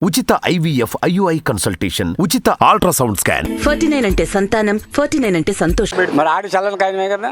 ఉచిత IVF IUI consultation, ఉచిత ultrasound scan. 49 అంటే సంతానం, 49 అంటే సంతోషం. మరి ఆడి చల్లని కాయమే కదా,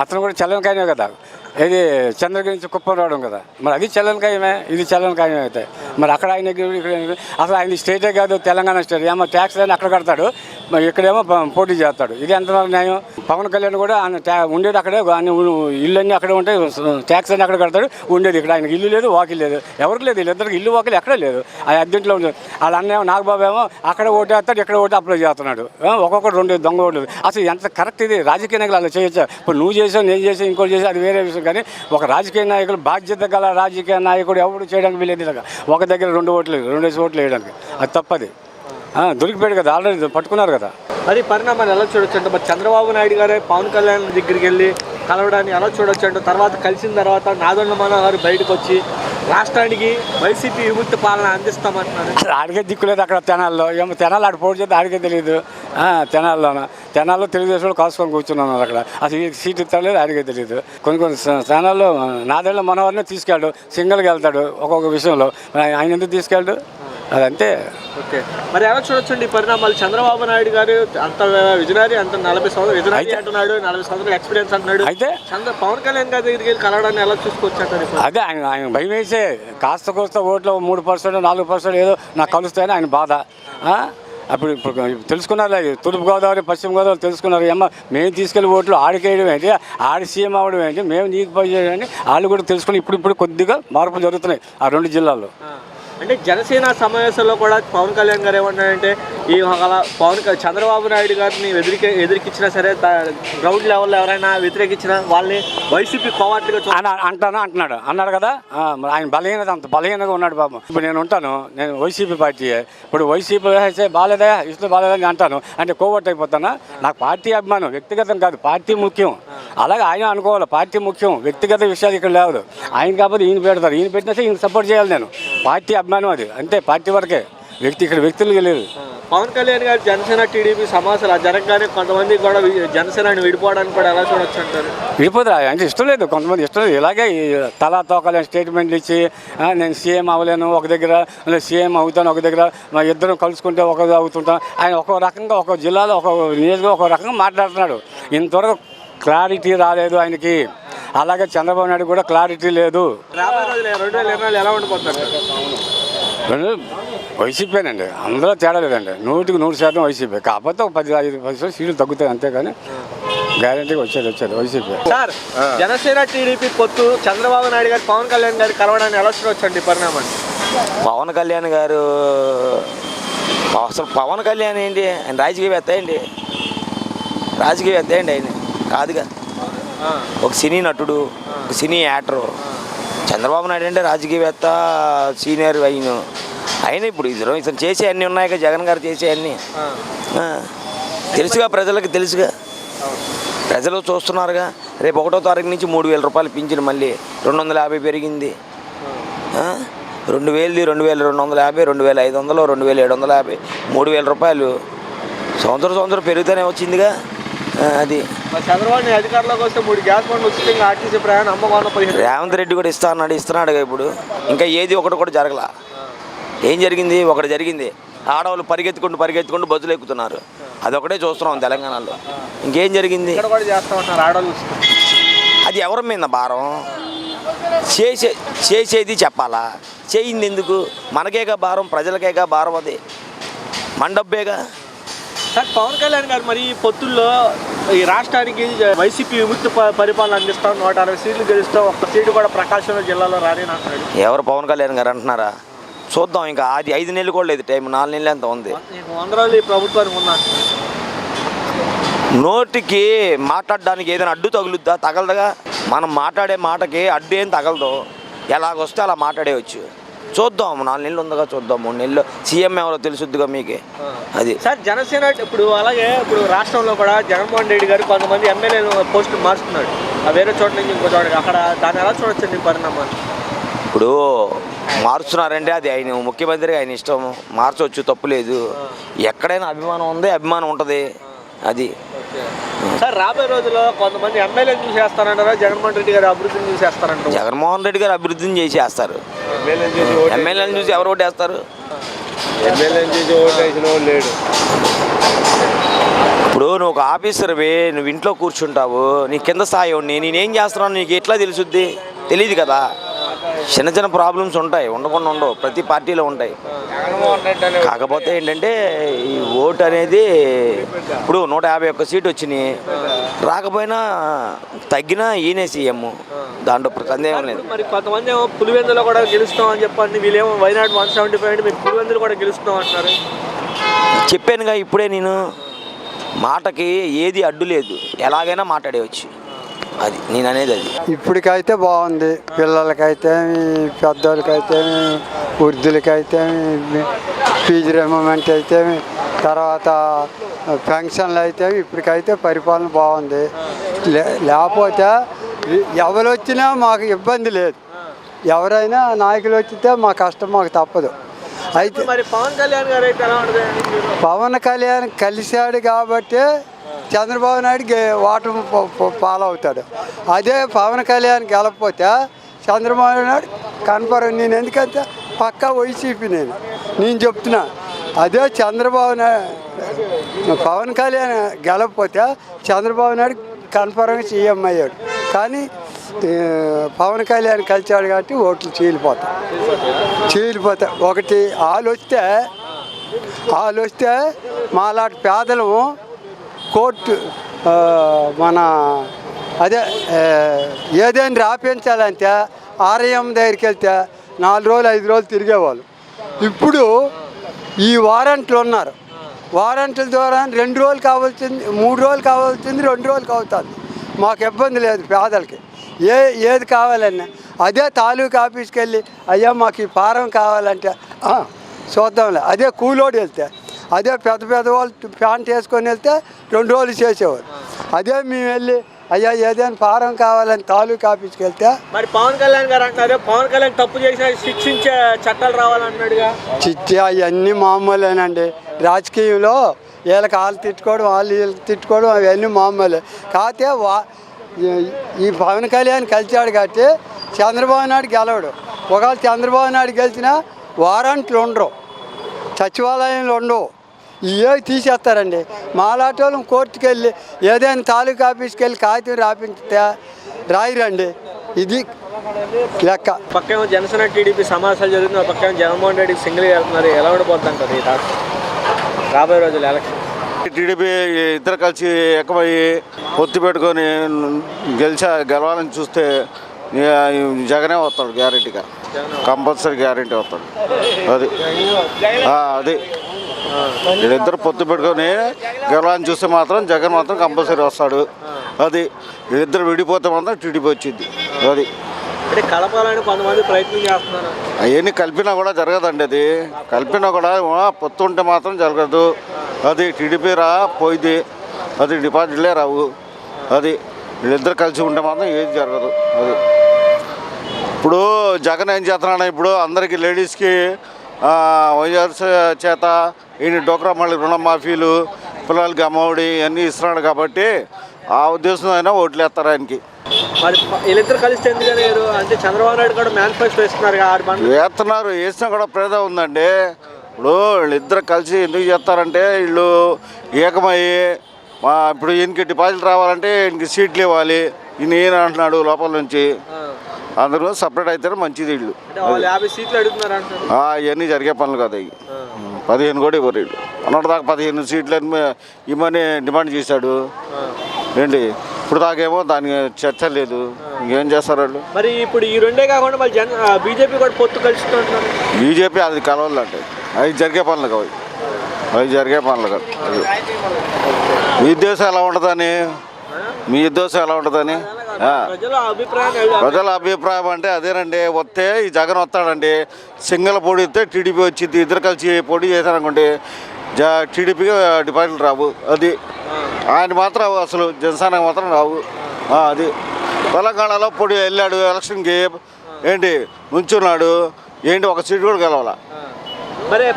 అతను కూడా చల్లని కాయమే కదా. ఇది చంద్రగిరి నుంచి కుప్పం రావడం కదా, మరి అది చల్లని కాయమే, ఇది చల్లని కాయమే అయితే మరి అక్కడ ఆయన అసలు ఆయన స్టేటే కాదు, తెలంగాణ స్టేట్. ఏమో ట్యాక్స్ అని అక్కడ కడతాడు, మరి ఇక్కడేమో పోటీ చేస్తాడు. ఇది ఎంతవరకు న్యాయం? పవన్ కళ్యాణ్ కూడా ఆయన ఉండేది అక్కడే, ఇల్లు అన్నీ అక్కడే ఉంటాయి, ట్యాక్స్ అని అక్కడ కడతాడు. ఉండేది ఇక్కడ. ఆయనకి ఇల్లు లేదు, వాకిల్ లేదు, ఎవరికి లేదు. వీళ్ళిద్దరికి ఇల్లు వాకిల్ ఎక్కడే లేదు. ఆ అద్దెంట్లో ఉంది. వాళ్ళ అన్నేమో నాగబాబు ఏమో అక్కడ ఓటేస్తాడు, ఇక్కడ ఓటు అప్లై చేస్తున్నాడు. ఒక్కొక్కటి 2 దొంగ ఓట్లు. అసలు ఎంత కరెక్ట్ ఇది? రాజకీయ నాయకులు అలా చేయొచ్చా? ఇప్పుడు నువ్వు చేసావు, నేను చేసావు, ఇంకోటి చేసి అది వేరే విషయం. కానీ ఒక రాజకీయ నాయకులు, బాధ్యత గల రాజకీయ నాయకుడు ఎవరు చేయడానికి వీలేదు. ఒక దగ్గర 2 ఓట్లు, 2 ఓట్లు వేయడానికి అది తప్పది. దొరికిపోయాడు కదా, ఆల్రెడీ పట్టుకున్నారు కదా. మరి పరిణామాన్ని ఎలా చూడొచ్చు అంటే, మరి చంద్రబాబు నాయుడు గారే పవన్ కళ్యాణ్ దగ్గరికి వెళ్ళి కలవడాన్ని ఎలా చూడొచ్చు అంటే, తర్వాత కలిసిన తర్వాత నాదెండ్ల మనోహర్ గారు బయటకు వచ్చి రాష్ట్రానికి వైసీపీ విముక్తి పాలన అందిస్తామంటున్నారు. ఆడికే దిక్కులేదు అక్కడ తెనాల్లో. ఏమో తెనాలు ఆడ పోటీ చేస్తే ఆడికే తెలియదు. తెనాల్లో తెలుగుదేశంలో కాసుకొని కూర్చున్నాను అక్కడ. అసలు ఈ సీట్ ఇస్తలేదు, ఆడికే తెలియదు. కొన్ని స్థానాల్లో నాదెండ్ల మనోహర్నే తీసుకెళ్ళాడు, సింగిల్గా వెళ్తాడు ఒక్కొక్క విషయంలో. ఆయన ఎందుకు తీసుకెళ్ళడు? అదంతే. ఓకే, మరి ఎలా చూడొచ్చండి ఈ పరిణామాలు? చంద్రబాబు నాయుడు గారు అంత విజనరీ, అంత 40 సంవత్సరాలు విజనరీ అంటున్నాడు, 40 సంవత్సరాలు ఎక్స్పీరియన్స్ అంటున్నాడు. అయితే పవన్ కళ్యాణ్ గారి దగ్గరికి వెళ్ళి కలవడాన్ని ఎలా చూసుకోవచ్చు అంటారు? అదే ఆయన భయం వేసే కాస్త ఓట్లు 3%, 4% ఏదో నాకు కలుస్తాయని ఆయన బాధ. అప్పుడు తెలుసుకున్నారు, తూర్పుగోదావరి, పశ్చిమ గోదావరి తెలుసుకున్నారు. ఏమో మేము తీసుకెళ్ళి ఓట్లు ఆడికేయడం ఏంటి, ఆడి సీఎం అవ్వడం ఏంటి, మేము నీకు పని చేయడం ఏంటి, వాళ్ళు కూడా తెలుసుకుని ఇప్పుడు కొద్దిగా మార్పులు జరుగుతున్నాయి ఆ 2 జిల్లాల్లో. అంటే జనసేన సమావేశంలో కూడా పవన్ కళ్యాణ్ గారు ఏమన్నారంటే, ఈ చంద్రబాబు నాయుడు గారిని ఎదిరికిచ్చినా సరే, గ్రౌండ్ లెవెల్లో ఎవరైనా వ్యతిరేకించినా వాళ్ళని వైసీపీ కోవాట్లుగా అన్నాడు కదా. ఆయన బలహీనత, అంత బలహీనంగా ఉన్నాడు బాబు. ఇప్పుడు నేను వైసీపీ పార్టీ. ఇప్పుడు వైసీపీ అయితే బాలేదా, ఇష్టం బాలేదని అంటాను అంటే కోవట్ అయిపోతానా? నాకు పార్టీ అభిమానం, వ్యక్తిగతం కాదు, పార్టీ ముఖ్యం. అలాగే ఆయన అనుకోవాలి, పార్టీ ముఖ్యం, వ్యక్తిగత విషయాలు ఇక్కడ లేవు. ఆయన కాకపోతే ఈయన పెడతారు, ఈయన పెట్టినా ఈయన సపోర్ట్ చేయాలి. నేను పార్టీ అభిమానం, అది అంతే, పార్టీ వరకే. ఇక్కడ వ్యక్తులు లేదు. పవన్ కళ్యాణ్ గారు జనసేన టీడీపీ సమావేశాలు జరగగానే కొంతమంది కూడా జనసేనని విడిపోవడానికి కూడా ఎలా చూడొచ్చు అంటారు? విడిపోతారా అంటే ఇష్టం లేదు, కొంతమంది ఇష్టం లేదు. ఇలాగే తలా తోకలేని స్టేట్మెంట్లు ఇచ్చి నేను సీఎం అవ్వలేను ఒక దగ్గర, సీఎం అవుతాను ఒక దగ్గర, ఇద్దరం కలుసుకుంటే ఒక అవుతుంటాం. ఆయన ఒక రకంగా ఒక జిల్లాలో ఒక నియోజకవర్గం ఒక రకంగా మాట్లాడుతున్నాడు. ఇంతవరకు క్లారిటీ రాలేదు ఆయనకి. అలాగే చంద్రబాబు నాయుడు కూడా క్లారిటీ లేదు. 2024 ఎలా ఉండిపోతారు? వైసీపీనండి, అందులో తేడా లేదండి. 100% వైసీపీ. కాకపోతే ఒక 10-15 సీట్లు తగ్గుతాయి, అంతేగాని గ్యారంటీగా వచ్చేది వైసీపీ. సార్, జనసేన టీడీపీ పొత్తు చంద్రబాబు నాయుడు గారు పవన్ కళ్యాణ్ గారు కలవడాన్ని ఎలా చూడొచ్చండి పరిణామాన్ని? పవన్ కళ్యాణ్ గారు అసలు పవన్ కళ్యాణ్ ఏంటి, ఆయన రాజకీయవేత్త ఏంటి? రాజకీయవేత్త ఏంటి ఆయన? కాదుగా. ఒక సినీ నటుడు, ఒక సినీ యాక్టరు. చంద్రబాబు నాయుడు అంటే రాజకీయవేత్త, సీనియర్. అయినా ఇప్పుడు ఇతను చేసే అన్నీ ఉన్నాయిగా, జగన్ గారు చేసే అన్నీ తెలుసుగా, ప్రజలకు తెలుసుగా, ప్రజలు చూస్తున్నారుగా. రేపు 1వ తారీఖు నుంచి 3,000 రూపాయలు పింఛను, మళ్ళీ 250 పెరిగింది. 2,000, 2,250, 2,500, 2,750, 3,000 రూపాయలు సంవత్సరం పెరుగుతూనే వచ్చిందిగా. అది చంద్రబాబు అధికారంలోకి వస్తే 3 గ్యాస్ బండ్లు ఉచితంగా ఆర్టీసీ ప్రయాణం అమ్మకాలను 15. రేవంత్ రెడ్డి కూడా ఇస్తున్నాడుగా. ఇప్పుడు ఇంకా ఏది ఒకటి కూడా జరగలా. ఏం జరిగింది? ఒకటి జరిగింది, ఆడవాళ్ళు పరిగెత్తుకుంటూ బస్సులు ఎక్కుతున్నారు. అదొకటే చూస్తున్నాం తెలంగాణలో. ఇంకేం జరిగింది? అది ఎవరి మీద భారం? చేసేది చెప్పాలా? చేయింది ఎందుకు? మనకేగా భారం, ప్రజలకేగా భారం. అది మన డబ్బేగా. సార్, పవన్ కళ్యాణ్ గారు మరి పొత్తుల్లో ఈ రాష్ట్రానికి వైసీపీ విముక్తి పరిపాలన అందిస్తాం, 160 సీట్లు గెలుస్తాం, 1 సీటు కూడా ప్రకాశం జిల్లాలో రాని అంటున్నాడు. ఎవరు? పవన్ కళ్యాణ్ గారు అంటున్నారా? చూద్దాం. ఇంకా అది 5 నెలలు కూడా లేదు టైం, 4 నెలలు ఎంత ఉంది. 100 రోజులు ఈ ప్రభుత్వానికి ఉన్నా. నోటికి మాట్లాడడానికి ఏదైనా అడ్డు తగులుద్దా? తగలదుగా. మనం మాట్లాడే మాటకి అడ్డు ఏం తగలదు. ఎలాగొస్తే అలా మాట్లాడేవచ్చు. చూద్దాం, 4 నెలలు ఉందిగా, చూద్దాం. 3 నెలలు సీఎం ఎవరో తెలుసుద్దిగా మీకే. అది సార్, జనసేన ఇప్పుడు అలాగే ఇప్పుడు రాష్ట్రంలో కూడా జగన్మోహన్ రెడ్డి గారు కొంతమంది ఎమ్మెల్యేలు పోస్టులు మార్చుతున్నాడు, వేరే చోట నుంచి ఇంకో చోట. అక్కడ దాన్ని ఎలా చూడొచ్చండి పరిణామాన్ని? ఇప్పుడు మారుస్తున్నారంటే అది ఆయన ముఖ్యమంత్రిగా ఆయన ఇష్టం, మార్చవచ్చు, తప్పు లేదు. ఎక్కడైనా అభిమానం ఉంది, అభిమానం ఉంటుంది. అది సార్, రాబోయే రోజుల్లో కొంతమంది ఎమ్మెల్యేలు చూసేస్తారంటారా, జగన్మోహన్ రెడ్డి గారు అభివృద్ధిని చూసేస్తారంటారు? జగన్మోహన్ రెడ్డి గారు అభివృద్ధిని చేసేస్తారు. ఎమ్మెల్యేలను చూసి ఎవరు ఓటేస్తారు? ఎమ్మెల్యే నుంచి ఓటు వేసిన వాడు లేడు. ఇప్పుడు నువ్వు ఒక ఆఫీసర్వి, నువ్వు ఇంట్లో కూర్చుంటావు, నీ కింద స్థాయి ఉండి నేనేం చేస్తున్నాను నీకు ఎట్లా తెలుసుద్ది? తెలియదు కదా. చిన్న చిన్న ప్రాబ్లమ్స్ ఉంటాయి, ఉండకుండా ఉండవు, ప్రతి పార్టీలో ఉంటాయి. కాకపోతే ఏంటంటే ఈ ఓటు అనేది ఇప్పుడు 151 సీటు వచ్చినాయి, రాకపోయినా తగ్గినా ఈయనే సీఎం, దాంట్లో సందేహం లేదు. మరి కొంతమంది ఏమో పులివెందులో కూడా గెలుస్తాం అని చెప్పండి, వీళ్ళేమో వైనాడు 175 అంటే మీరు పులివెందులు కూడా గెలుస్తాం అంటున్నారు. చెప్పానుగా ఇప్పుడే నేను, మాటకి ఏది అడ్డు లేదు, ఎలాగైనా మాట్లాడేవచ్చు, అది నేను అనేది. అది ఇప్పటికైతే బాగుంది, పిల్లలకైతే పెద్దోళ్ళకైతే వృద్ధులకైతే ఫీజు రిమూవ్మెంట్ అయితే తర్వాత పెన్షన్లు అయితే ఇప్పటికైతే పరిపాలన బాగుంది. లేకపోతే ఎవరు వచ్చినా మాకు ఇబ్బంది లేదు, ఎవరైనా నాయకులు వచ్చితే మా కష్టం మాకు తప్పదు. అయితే మరి పవన్ కళ్యాణ్ గారు అయితే ఎలా ఉంటుంది? పవన్ కళ్యాణ్ కలిశాడు కాబట్టి చంద్రబాబు నాయుడు ఓటమి పాలవుతాడు. అదే పవన్ కళ్యాణ్ గెలకపోతే చంద్రబాబు నాయుడు కన్ఫర్మ్. నేను ఎందుకంటే పక్కా వైసీపీ నేను చెప్తున్నా. అదే చంద్రబాబు నాయుడు పవన్ కళ్యాణ్ గెలకపోతే చంద్రబాబు నాయుడు కన్ఫర్మ్గా సీఎం అయ్యాడు. కానీ పవన్ కళ్యాణ్ కలిచాడు కాబట్టి ఓట్లు చీలిపోతాయి. ఒకటి వాళ్ళు వస్తే మాలాంటి పేదలు కోర్టు మన అదే ఏదైనా రాపించాలంటే ఆర్ఎం దగ్గరికి వెళ్తే 4 రోజులు 5 రోజులు తిరిగేవాళ్ళు. ఇప్పుడు ఈ వారంట్లు ఉన్నారు, వారంట్ల ద్వారా 2 రోజులు కావాల్సింది 3 రోజులు కావాల్సింది 2 రోజులు అవుతుంది. మాకు ఇబ్బంది లేదు పేదలకి. ఏది కావాలన్నా అదే తాలూకా ఆఫీస్కి వెళ్ళి అయ్యా మాకు ఈ ఫారం కావాలంటే చూద్దాంలే. అదే కూలోడు వెళ్తే, అదే పెద్ద వాళ్ళు ప్యాంట్ వేసుకొని వెళ్తే 2 రోజులు చేసేవారు. అదే మేము వెళ్ళి అయ్యా ఏదైనా ఫారం కావాలని తాలూకా ఆఫీస్కి వెళ్తే. మరి పవన్ కళ్యాణ్ గారు అంటున్నారు పవన్ కళ్యాణ్ తప్పు చేసిన శిక్షించే చట్టాలు రావాలన్నాడుగా. చిట్టి అవన్నీ మామూలేనండి. రాజకీయంలో వీళ్ళకి వాళ్ళు తిట్టుకోవడం, వీళ్ళకి తిట్టుకోవడం అవన్నీ మామూలే. కాకపోతే ఈ పవన్ కళ్యాణ్ కలిచాడు కాబట్టి చంద్రబాబు నాయుడు గెలవడు. ఒకవేళ చంద్రబాబు నాయుడు గెలిచినా వారంట్లు ఉండరు, సచివాలయంలో ఉండవు, ఇవే తీసేస్తారండి. మాలాటోళ్ళం కోర్టుకు వెళ్ళి ఏదైనా తాలూకా ఆఫీస్కి వెళ్ళి కాగితం రాపించితే రాయిరండి. ఇది లెక్క. పక్కేమో జనసేన టీడీపీ సమావేశాలు జరుగుతుంది, పక్కేమో జగన్మోహన్ రెడ్డి సింగిల్ వెళ్తున్నారు. ఎలా ఉండిపోద్ది అంటారు ఈ రాబోయే రోజులు ఎలక్షన్? టీడీపీ ఇద్దరు కలిసి ఎక్కువయ్యి పొత్తు పెట్టుకొని గెలవాలని చూస్తే జగనే వస్తాడు, గ్యారెంటీగా, కంపల్సరీ గ్యారెంటీ వస్తాడు. అది వీళ్ళిద్దరు పొత్తు పెట్టుకొని గెలవాలని చూస్తే మాత్రం జగన్ మాత్రం కంపల్సరీ వస్తాడు. అది వీళ్ళిద్దరు విడిపోతే మాత్రం టీడీపీ వచ్చింది. అది కలపాలని కొంతమంది ప్రయత్నం చేస్తున్నారు. అవన్నీ కలిపినా కూడా జరగదండి. అది కలిపినా కూడా పొత్తు ఉంటే మాత్రం జరగదు. అది టీడీపీ పోయింది, అది డిపాజిట్లే రావు. అది వీళ్ళిద్దరు కలిసి ఉంటే మాత్రం ఏది జరగదు. అది ఇప్పుడు జగన్ ఏం చేస్తున్నాడు, ఇప్పుడు అందరికీ లేడీస్కి వైఎస్ చేత ఈయన డోక్రా మళ్ళీ రుణమాఫీలు, పిల్లలకి అమ్మఒడి అన్నీ ఇస్తున్నాడు కాబట్టి ఆ ఉద్దేశం అయినా ఓట్లు వేస్తారు ఆయనకి. మరి వీళ్ళిద్దరు కలిస్తే ఎందుకని అంటే చంద్రబాబు నాయుడు కూడా మేనిఫెస్టో వేస్తున్నారు, వేస్తున్నారు, వేసినా కూడా ప్రేద ఉందండి. ఇప్పుడు వీళ్ళిద్దరు కలిసి ఎందుకు చేస్తారంటే వీళ్ళు ఏకమయ్యి ఇప్పుడు ఈయనకి డిపాజిట్ రావాలంటే ఈయనకి సీట్లు ఇవ్వాలి, ఈయన అంటున్నాడు లోపల నుంచి. అందరూ సపరేట్ అయితేనే మంచిది. వీళ్ళు 50 సీట్లు అడుగుతున్నారు అంటారు. ఇవన్నీ జరిగే పనులు కదా. ఇవి 15 కూడా ఇవ్వరు. వీళ్ళు అన్నదాకా 15 సీట్లు ఇవ్వమని డిమాండ్ చేశాడు ఏంటి. ఇప్పుడు దాకేమో దానికి చర్చ లేదు, ఇంకేం చేస్తారు వాళ్ళు. మరి ఇప్పుడు ఈ రెండే కాకుండా మళ్ళీ బీజేపీ కూడా పొత్తు కలుసుకుంటున్నారు. బీజేపీ అది కలవాలంటే అవి జరిగే పనులు కావు, అవి జరిగే పనులు కాదు. మీ ఉద్దేశం ఎలా ఉంటుందని, మీ ఉద్దేశం ఎలా ఉంటుందని ప్రజల అభిప్రాయం అంటే అదేనండి. వస్తే ఈ జగన్ వస్తాడండి, సింగిల్ పోటీ ఇస్తే టీడీపీ వచ్చింది. ఇద్దరు కలిసి పోటీ చేశారనుకోండి టీడీపీకి డిపాజిట్లు రావు. అది ఆయన మాత్రం అసలు జనసేనకు మాత్రం రావు. అది తెలంగాణలో పోటీ వెళ్ళాడు ఎలక్షన్కి, ఏంటి నుంచున్నాడు, ఏంటి ఒక సీటు కూడా గెలవాల,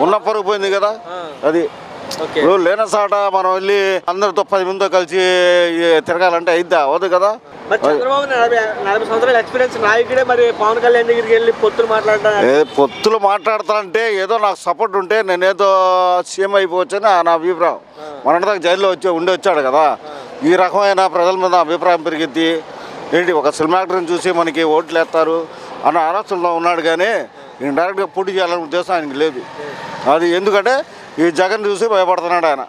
ఉన్న పరుగు పోయింది కదా. అది లేని సాట మనం వెళ్ళి అందరితో 10 మందితో కలిసి తిరగాలంటే అయిద్దా? అవ్వదు కదా. మరి చంద్రబాబు 40 సంవత్సరాల ఎక్స్పీరియన్స్ నాయకుడే మరి పవన్ కళ్యాణ్ దగ్గరికి వెళ్ళి పొత్తులు మాట్లాడతాను. పొత్తులు మాట్లాడతానంటే ఏదో నాకు సపోర్ట్ ఉంటే నేనేదో సీఎం అయిపోవచ్చని నా అభిప్రాయం. మొన్నటిదాకా జైల్లో ఉండి వచ్చాడు కదా, ఈ రకమైన ప్రజల మీద అభిప్రాయం పెరిగిద్ది ఏంటి, ఒక సినిమా యాక్టర్ని చూసి మనకి ఓట్లు వేస్తారు అన్న ఆలోచనలో ఉన్నాడు. కానీ డైరెక్ట్గా పోటీ చేయాలనే ఉద్దేశం ఆయనకి లేదు. అది ఎందుకంటే ఈ జగన్ చూసి భయపడుతున్నాడు ఆయన.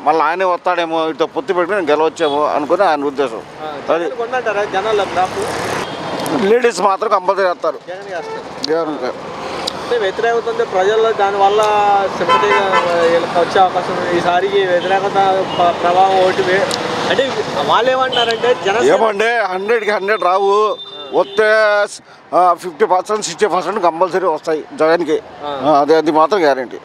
మళ్ళీ ఆయనే వస్తాడేమో, ఇటు పొత్తు పెట్టుకుని నేను గెలవచ్చేమో అనుకుని ఆయన ఉద్దేశం. అది లేడీస్ మాత్రం కంపల్సరీ వేస్తారు. జగన్ వ్యతిరేకత ఉంది ప్రజల్లో, దానివల్ల సింపతిగా వచ్చే అవకాశం ఉంది. ఈసారికి వ్యతిరేకత ప్రభావం ఓటు అంటే వాళ్ళు ఏమంటున్నారంటే ఏమంటే 100కి 100 రావు, వస్తే 50%, 60% కంపల్సరీ వస్తాయి జగన్కి. అది మాత్రం గ్యారెంటీ.